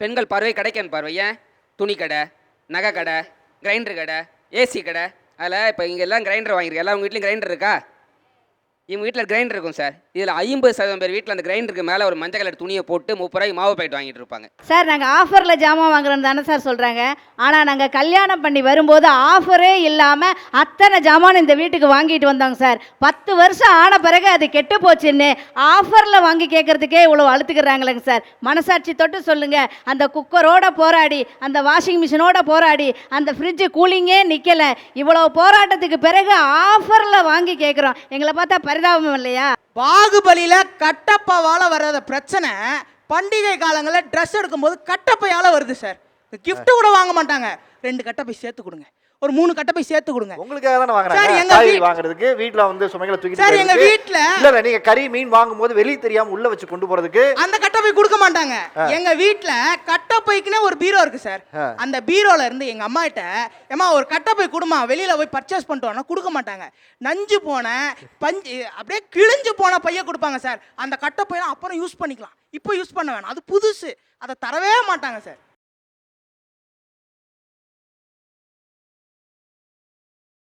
பெண்கள் பார்வை கிடைக்கன் பார்வை. ஏன்? துணி கடை, நகை கடை, கிரைண்டர் கடை, ஏசி கடை. அதில் இப்போ இங்கே எல்லாம் கிரைண்டர் வாங்கியிருக்கு. எல்லாம் உங்கள் வீட்லையும் கிரைண்டர் இருக்கா? இவங்க வீட்டில் கிரைண்டர் இருக்கும் சார். இதில் 50% பேர் வீட்டில் அந்த கிரைண்டருக்கு மேலே ஒரு மஞ்சள் கலர் துணியை போட்டு 30 ரூபாய்க்கு மாவு பாக்கெட் வாங்கிட்டு இருப்பாங்க. சார் நாங்கள் ஆஃபரில் ஜாமான் வாங்குறோன்னு தானே சார் சொல்கிறாங்க. ஆனால் நாங்கள் கல்யாணம் பண்ணி வரும்போது ஆஃபரே இல்லாமல் அத்தனை ஜாமான் இந்த வீட்டுக்கு வாங்கிட்டு வந்தோங்க சார். 10 வருஷம் ஆன பிறகு அது கெட்டு போச்சுன்னு ஆஃபரில் வாங்கி கேட்குறதுக்கே இவ்வளோ அழுத்துக்கிறாங்களேங்க சார். மனசாட்சி தொட்டு சொல்லுங்கள். அந்த குக்கரோட போராடி, அந்த வாஷிங் மிஷினோட போராடி, அந்த ஃப்ரிட்ஜு கூலிங்கே நிற்கலை. இவ்வளோ போராட்டத்துக்கு பிறகு ஆஃபரில் வாங்கி கேட்குறோம். எங்களை பார்த்தா பரிதாபம் இல்லையா? பாகுபலியில கட்டப்பாவால வர்ற பிரச்சனை பண்டிகை காலங்களில் ட்ரெஸ் எடுக்கும்போது கட்டப்பையால வருது சார். கிஃப்ட் கூட வாங்க மாட்டாங்க. 2 கட்டப்பை சேர்த்து கொடுங்க, ஒரு 3 கட்டப்பை சேர்த்து கொடுங்க. உங்களுக்காக தான வாங்குறாங்க. காய்கறி வாங்குறதுக்கு வீட்ல வந்து சுமைகளை தூக்கிட்டு சார் எங்க வீட்ல இல்ல நீங்க கறி மீன் வாங்கும்போது வெளிய தெரியாம உள்ள வச்சு கொண்டு போறதுக்கு அந்த கட்டப்பை கொடுக்க மாட்டாங்க. எங்க வீட்ல கட்டப்பைக்குனே ஒரு பீரோ இருக்கு சார். அந்த பீரோல இருந்து எங்க அம்மா கிட்ட ஏமா ஒரு கட்டப்பை குடுமா வெளியில போய் பர்ச்சேஸ் பண்ணிட்டோம்னா கொடுக்க மாட்டாங்க. நஞ்சு போன பஞ்சு அப்படியே கிழிஞ்சு போன பைய கொடுப்பாங்க சார். அந்த கட்டப்பையெல்லாம் அப்புறம் யூஸ் பண்ணிக்கலாம், இப்போ யூஸ் பண்ண வேணாம், அது புதுசு, அதை தரவே மாட்டாங்க சார்.